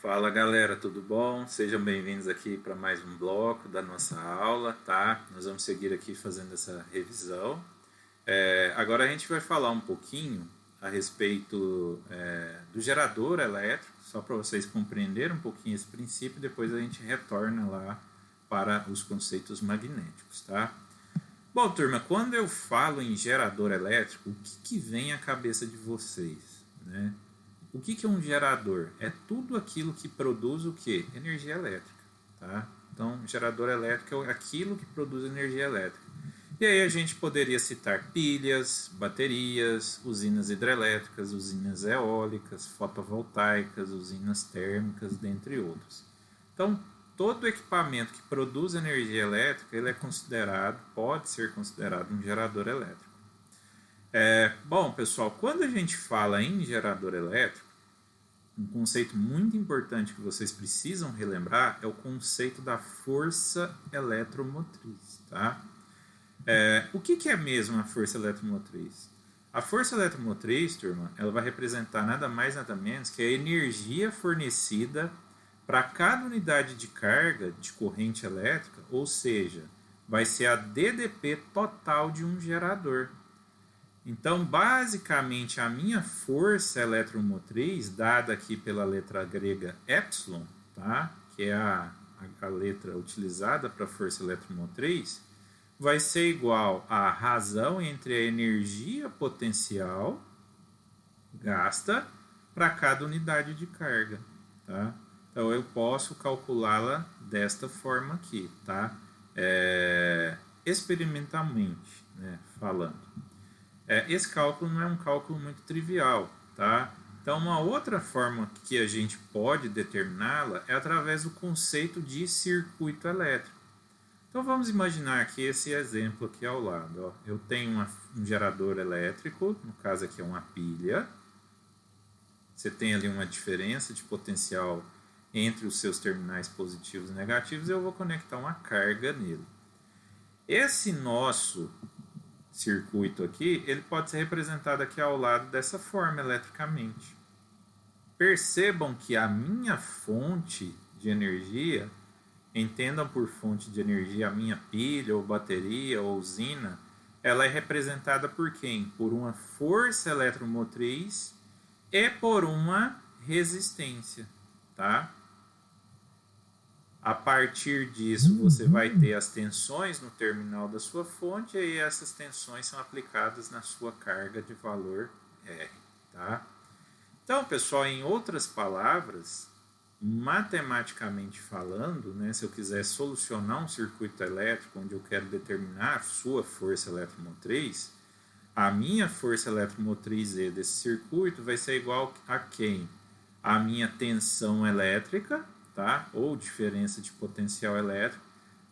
Fala galera, tudo bom? Sejam bem-vindos aqui para mais um bloco da nossa aula, tá? Nós vamos seguir aqui fazendo essa revisão. Agora a gente vai falar um pouquinho a respeito do gerador elétrico, só para vocês compreenderem um pouquinho esse princípio, e depois a gente retorna lá para os conceitos magnéticos, tá? Bom, turma, quando eu falo em gerador elétrico, o que vem à cabeça de vocês, né? O que é um gerador? É tudo aquilo que produz o quê? Energia elétrica, tá? Então, gerador elétrico é aquilo que produz energia elétrica. E aí a gente poderia citar pilhas, baterias, usinas hidrelétricas, usinas eólicas, fotovoltaicas, usinas térmicas, dentre outros. Então, todo equipamento que produz energia elétrica, ele é considerado, pode ser considerado um gerador elétrico. Bom, pessoal, quando a gente fala em gerador elétrico, um conceito muito importante que vocês precisam relembrar é o conceito da força eletromotriz, tá? O que é mesmo a força eletromotriz? A força eletromotriz, turma, ela vai representar nada mais nada menos que a energia fornecida para cada unidade de carga de corrente elétrica, ou seja, vai ser a DDP total de um gerador. Então, basicamente, a minha força eletromotriz, dada aqui pela letra grega epsilon, tá? Que é a letra utilizada para força eletromotriz, vai ser igual à razão entre a energia potencial gasta para cada unidade de carga, tá? Então, eu posso calculá-la desta forma aqui, tá? Experimentalmente, né, falando. Esse cálculo não é um cálculo muito trivial, tá? Então, uma outra forma que a gente pode determiná-la é através do conceito de circuito elétrico. Então, vamos imaginar aqui esse exemplo aqui ao lado. Ó. Eu tenho um gerador elétrico, no caso aqui é uma pilha. Você tem ali uma diferença de potencial entre os seus terminais positivos e negativos, e eu vou conectar uma carga nele. Esse nosso circuito aqui, ele pode ser representado aqui ao lado dessa forma eletricamente. Percebam que a minha fonte de energia, entendam por fonte de energia a minha pilha ou bateria ou usina, ela é representada por quem? Por uma força eletromotriz e por uma resistência, tá? A partir disso, você vai ter as tensões no terminal da sua fonte e essas tensões são aplicadas na sua carga de valor R. Tá? Então, pessoal, em outras palavras, matematicamente falando, né, se eu quiser solucionar um circuito elétrico onde eu quero determinar a sua força eletromotriz, a minha força eletromotriz E desse circuito vai ser igual a quem? A minha tensão elétrica, tá? Ou diferença de potencial elétrico,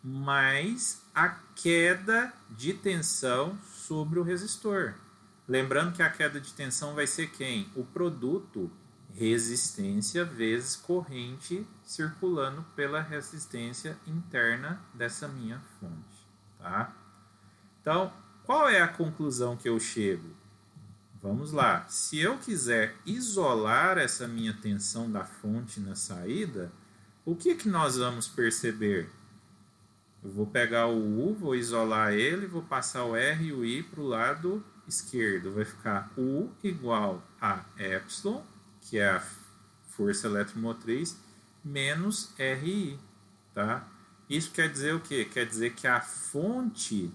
mais a queda de tensão sobre o resistor. Lembrando que a queda de tensão vai ser quem? O produto resistência vezes corrente circulando pela resistência interna dessa minha fonte, tá? Então, qual é a conclusão que eu chego? Vamos lá. Se eu quiser isolar essa minha tensão da fonte na saída, o que nós vamos perceber? Eu vou pegar o U, vou isolar ele, vou passar o R e o I para o lado esquerdo. Vai ficar U igual a epsilon, que é a força eletromotriz, menos RI. Tá? Isso quer dizer o quê? Quer dizer que a fonte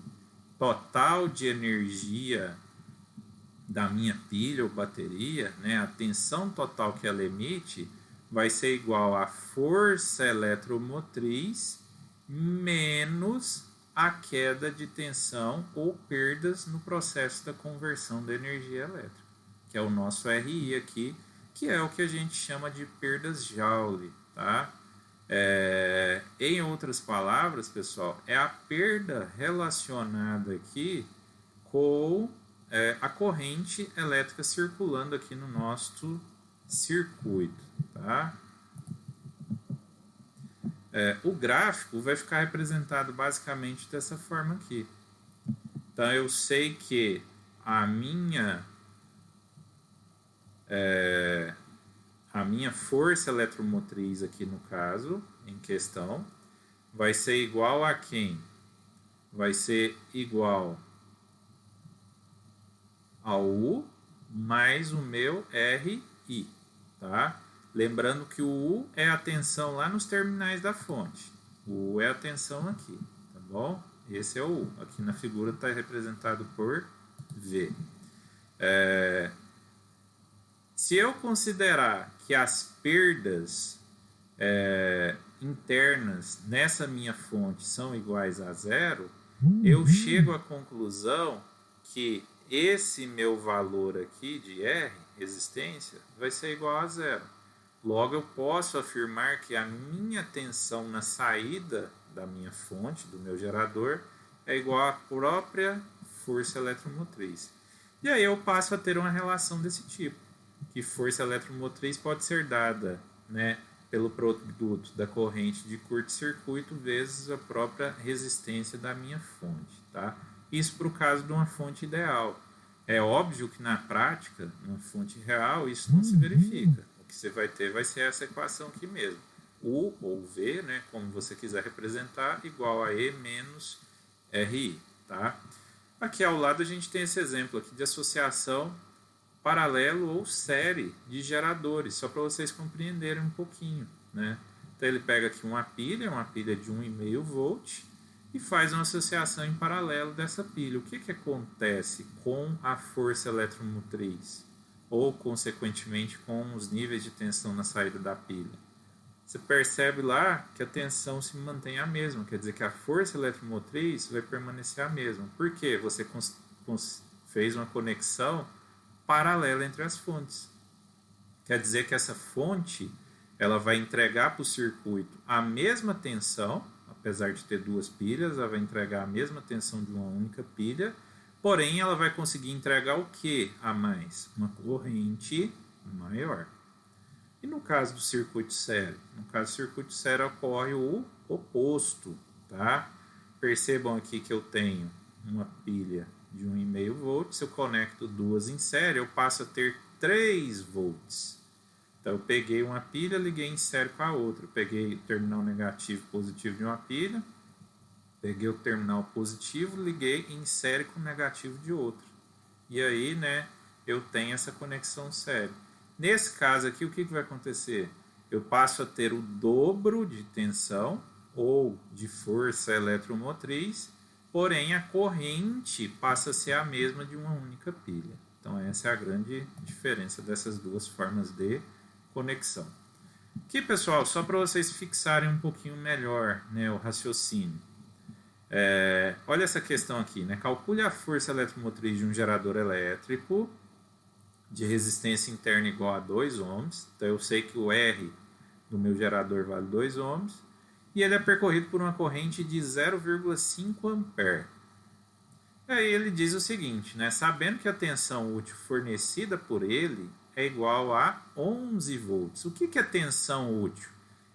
total de energia da minha pilha ou bateria, né, a tensão total que ela emite, vai ser igual à força eletromotriz menos a queda de tensão ou perdas no processo da conversão da energia elétrica, que é o nosso RI aqui, que é o que a gente chama de perdas Joule, tá? Em outras palavras, pessoal, é a perda relacionada aqui com a corrente elétrica circulando aqui no nosso circuito, tá? O gráfico vai ficar representado basicamente dessa forma aqui. Então, eu sei que a a minha força eletromotriz aqui no caso, em questão, vai ser igual a quem? Vai ser igual ao U mais o meu RI, tá? Lembrando que o U é a tensão lá nos terminais da fonte. O U é a tensão aqui, tá bom? Esse é o U. Aqui na figura está representado por V. Se eu considerar que as perdas internas nessa minha fonte são iguais a zero, eu chego à conclusão que esse meu valor aqui de R, resistência, vai ser igual a zero. Logo, eu posso afirmar que a minha tensão na saída da minha fonte, do meu gerador, é igual à própria força eletromotriz. E aí eu passo a ter uma relação desse tipo, que força eletromotriz pode ser dada, né, pelo produto da corrente de curto-circuito vezes a própria resistência da minha fonte, tá? Isso para o caso de uma fonte ideal. É óbvio que na prática, numa fonte real, isso não se verifica. O que você vai ter vai ser essa equação aqui mesmo. U ou V, né, como você quiser representar, igual a E menos RI, tá? Aqui ao lado a gente tem esse exemplo aqui de associação paralelo ou série de geradores, só para vocês compreenderem um pouquinho, né? Então ele pega aqui uma pilha de 1,5 volt e faz uma associação em paralelo dessa pilha. O que acontece com a força eletromotriz? Ou, consequentemente, com os níveis de tensão na saída da pilha? Você percebe lá que a tensão se mantém a mesma, quer dizer que a força eletromotriz vai permanecer a mesma. Por quê? Você fez uma conexão paralela entre as fontes. Quer dizer que essa fonte ela vai entregar para o circuito a mesma tensão, apesar de ter duas pilhas, ela vai entregar a mesma tensão de uma única pilha, porém ela vai conseguir entregar o que a mais? Uma corrente maior. E no caso do circuito sério? No caso do circuito sério ocorre o oposto, tá? Percebam aqui que eu tenho uma pilha de 1,5 volts, se eu conecto duas em série, eu passo a ter 3 volts. Então, eu peguei uma pilha, liguei em série com a outra. Eu peguei o terminal negativo e positivo de uma pilha, peguei o terminal positivo, liguei em série com o negativo de outra. E aí, né, eu tenho essa conexão série. Nesse caso aqui, o que vai acontecer? Eu passo a ter o dobro de tensão ou de força eletromotriz, porém, a corrente passa a ser a mesma de uma única pilha. Então, essa é a grande diferença dessas duas formas de conexão. Aqui, pessoal, só para vocês fixarem um pouquinho melhor, né, o raciocínio. Olha essa questão aqui, né? Calcule a força eletromotriz de um gerador elétrico de resistência interna igual a 2 ohms. Então, eu sei que o R do meu gerador vale 2 ohms. E ele é percorrido por uma corrente de 0,5 ampere. Aí ele diz o seguinte, né? Sabendo que a tensão útil fornecida por ele é igual a 11 volts. O que é tensão útil?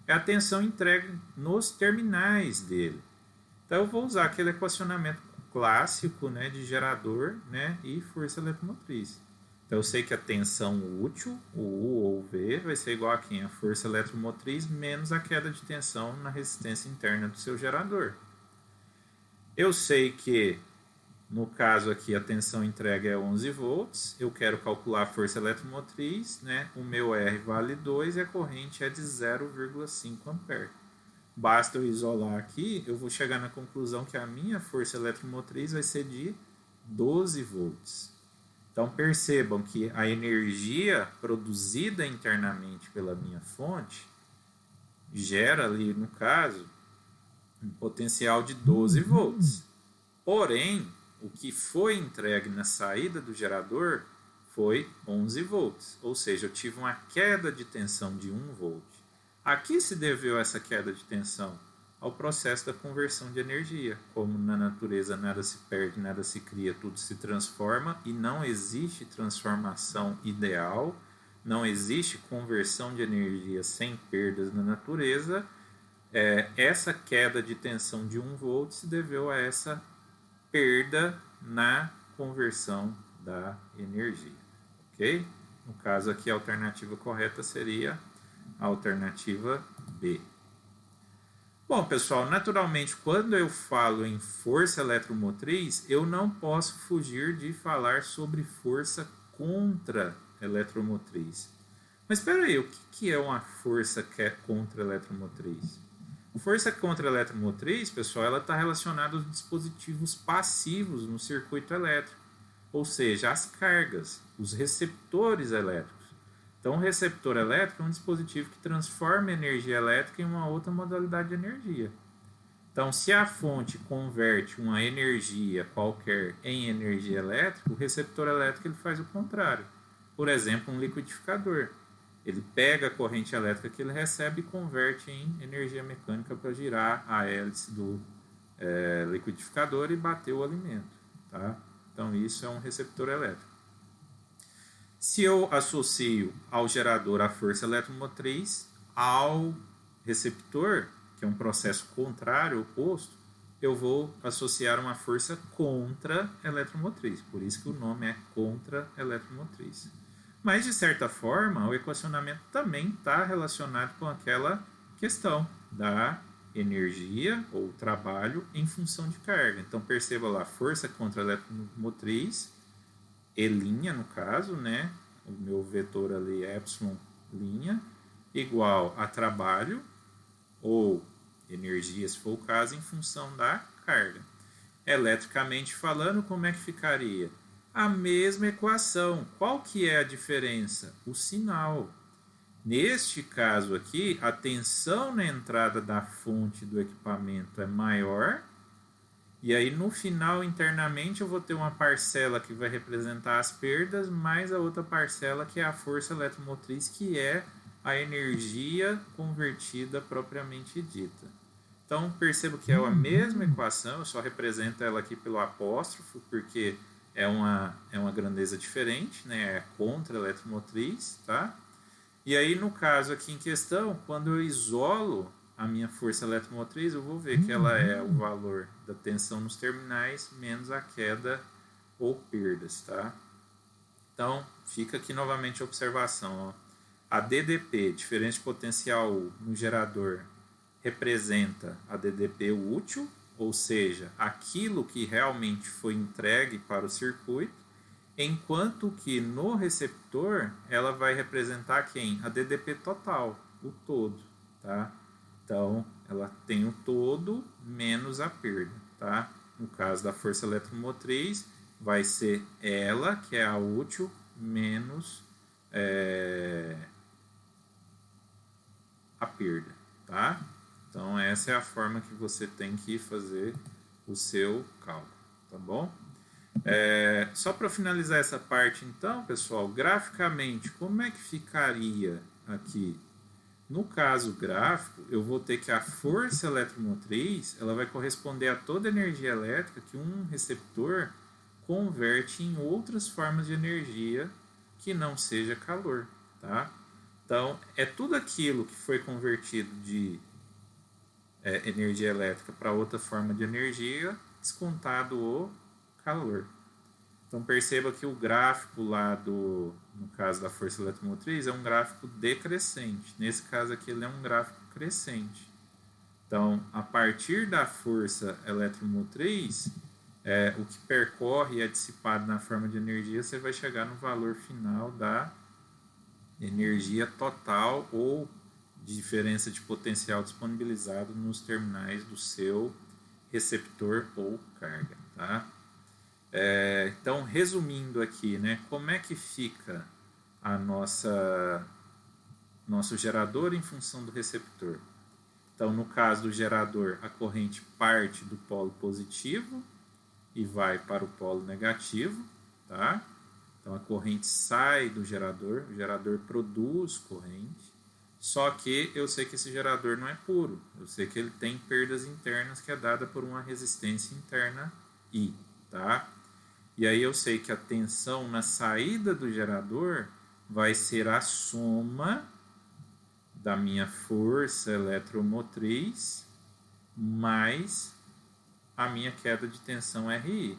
É a tensão entregue nos terminais dele. Então eu vou usar aquele equacionamento clássico, né, de gerador, né, e força eletromotriz. Então eu sei que a tensão útil, o U ou V, vai ser igual a quem? A força eletromotriz menos a queda de tensão na resistência interna do seu gerador. Eu sei que, no caso aqui, a tensão entregue é 11 volts. Eu quero calcular a força eletromotriz, né? O meu R vale 2 e a corrente é de 0,5 ampere. Basta eu isolar aqui, eu vou chegar na conclusão que a minha força eletromotriz vai ser de 12 volts. Então percebam que a energia produzida internamente pela minha fonte gera ali, no caso, um potencial de 12 volts. Porém, o que foi entregue na saída do gerador foi 11 volts. Ou seja, eu tive uma queda de tensão de 1 volt. A que se deveu essa queda de tensão? Ao processo da conversão de energia. Como na natureza nada se perde, nada se cria, tudo se transforma e não existe transformação ideal, não existe conversão de energia sem perdas na natureza, essa queda de tensão de 1 volt se deveu a essa perda na conversão da energia. Ok? No caso aqui, a alternativa correta seria a alternativa B. Bom, pessoal, naturalmente, quando eu falo em força eletromotriz, eu não posso fugir de falar sobre força contra eletromotriz. Mas espera aí, o que é uma força contra eletromotriz? Força contra eletromotriz, pessoal, ela está relacionada aos dispositivos passivos no circuito elétrico, ou seja, as cargas, os receptores elétricos. Então, o receptor elétrico é um dispositivo que transforma energia elétrica em uma outra modalidade de energia. Então, se a fonte converte uma energia qualquer em energia elétrica, o receptor elétrico ele faz o contrário. Por exemplo, um liquidificador. Ele pega a corrente elétrica que ele recebe e converte em energia mecânica para girar a hélice do liquidificador e bater o alimento. Tá? Então, isso é um receptor elétrico. Se eu associo ao gerador a força eletromotriz ao receptor, que é um processo contrário, oposto, eu vou associar uma força contra eletromotriz. Por isso que o nome é contra eletromotriz. Mas, de certa forma, o equacionamento também está relacionado com aquela questão da energia ou trabalho em função de carga. Então, perceba lá, força contra eletromotriz, E', no caso, né? O meu vetor ali é epsilon', igual a trabalho ou energia, se for o caso, em função da carga. Eletricamente falando, como é que ficaria? A mesma equação. Qual que é a diferença? O sinal. Neste caso aqui, a tensão na entrada da fonte do equipamento é maior, e aí no final, internamente, eu vou ter uma parcela que vai representar as perdas, mais a outra parcela que é a força eletromotriz, que é a energia convertida propriamente dita. Então, percebo que é a mesma equação, eu só represento ela aqui pelo apóstrofo, porque é uma grandeza diferente, né? É contra a eletromotriz, tá? E aí, no caso aqui em questão, quando eu isolo a minha força eletromotriz, eu vou ver que ela é o valor da tensão nos terminais menos a queda ou perdas, tá? Então, fica aqui novamente a observação, ó. A DDP, diferença de potencial U, no gerador, representa a DDP útil, ou seja, aquilo que realmente foi entregue para o circuito, enquanto que no receptor ela vai representar quem? A DDP total, o todo, tá? Então, ela tem o todo menos a perda, tá? No caso da força eletromotriz, vai ser ela, que é a útil, menos a perda, tá? Então, essa é a forma que você tem que fazer o seu cálculo, tá bom? Só para finalizar essa parte, então, pessoal, graficamente, como é que ficaria aqui? No caso gráfico, eu vou ter que a força eletromotriz ela vai corresponder a toda a energia elétrica que um receptor converte em outras formas de energia que não seja calor, tá? Então, é tudo aquilo que foi convertido de energia elétrica para outra forma de energia, descontado o calor. Então, perceba que o gráfico lá no caso da força eletromotriz, é um gráfico decrescente. Nesse caso aqui, ele é um gráfico crescente. Então, a partir da força eletromotriz, o que percorre e é dissipado na forma de energia, você vai chegar no valor final da energia total ou diferença de potencial disponibilizado nos terminais do seu receptor ou carga, tá? Então, resumindo aqui, né, como é que fica a nosso gerador em função do receptor? Então, no caso do gerador, a corrente parte do polo positivo e vai para o polo negativo, tá? Então, a corrente sai do gerador, o gerador produz corrente, só que eu sei que esse gerador não é puro, eu sei que ele tem perdas internas que é dada por uma resistência interna I, tá? E aí eu sei que a tensão na saída do gerador vai ser a soma da minha força eletromotriz mais a minha queda de tensão RI.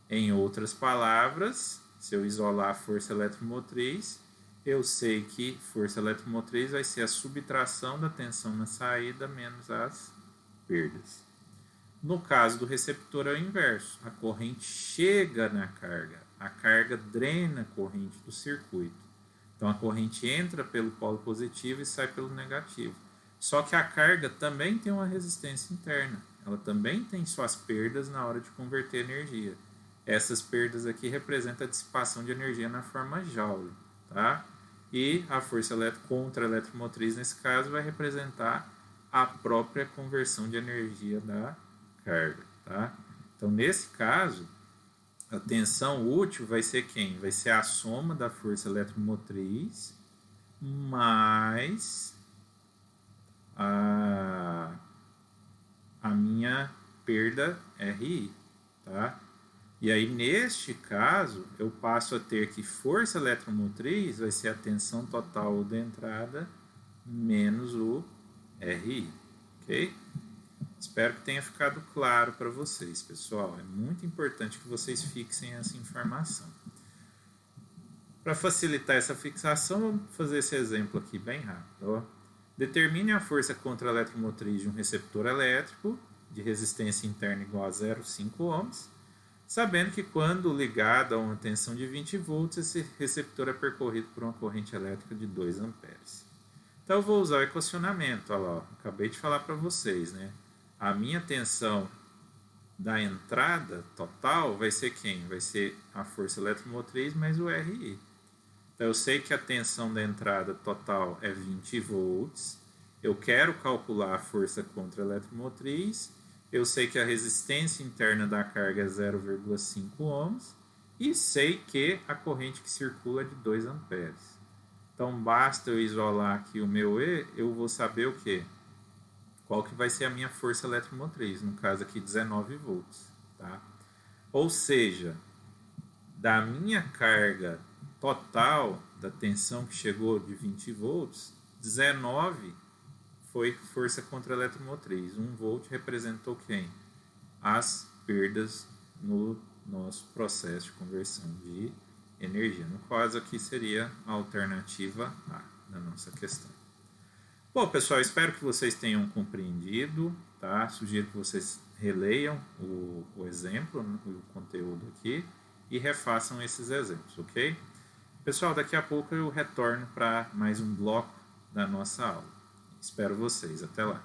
Em outras palavras, se eu isolar a força eletromotriz, eu sei que força eletromotriz vai ser a subtração da tensão na saída menos as perdas. No caso do receptor é o inverso. A corrente chega na carga, a carga drena a corrente do circuito. Então a corrente entra pelo polo positivo e sai pelo negativo. Só que a carga também tem uma resistência interna. Ela também tem suas perdas na hora de converter energia. Essas perdas aqui representam a dissipação de energia na forma Joule, tá? E a força contra eletromotriz, nesse caso, vai representar a própria conversão de energia da carga, tá? Então, nesse caso, a tensão útil vai ser quem? Vai ser a soma da força eletromotriz mais a minha perda RI, tá? E aí, neste caso, eu passo a ter que força eletromotriz vai ser a tensão total da entrada menos o RI, ok? Espero que tenha ficado claro para vocês, pessoal. É muito importante que vocês fixem essa informação. Para facilitar essa fixação, vamos fazer esse exemplo aqui bem rápido. Ó. Determine a força contra a eletromotriz de um receptor elétrico de resistência interna igual a 0,5 ohms, sabendo que quando ligado a uma tensão de 20 volts, esse receptor é percorrido por uma corrente elétrica de 2 amperes. Então eu vou usar o equacionamento, olha lá, acabei de falar para vocês, né? A minha tensão da entrada total vai ser quem? Vai ser a força eletromotriz mais o RI. Então eu sei que a tensão da entrada total é 20 volts, eu quero calcular a força contra a eletromotriz, eu sei que a resistência interna da carga é 0,5 ohms e sei que a corrente que circula é de 2 amperes. Então basta eu isolar aqui o meu E, eu vou saber o quê? Qual que vai ser a minha força eletromotriz, no caso aqui 19 volts. Tá? Ou seja, da minha carga total, da tensão que chegou de 20 volts, 19 foi força contra a eletromotriz. 1 volt representou quem? As perdas no nosso processo de conversão de energia. No caso aqui seria a alternativa A da nossa questão. Bom, pessoal, espero que vocês tenham compreendido, tá? Sugiro que vocês releiam o exemplo, o conteúdo aqui e refaçam esses exemplos, ok? Pessoal, daqui a pouco eu retorno para mais um bloco da nossa aula. Espero vocês. Até lá.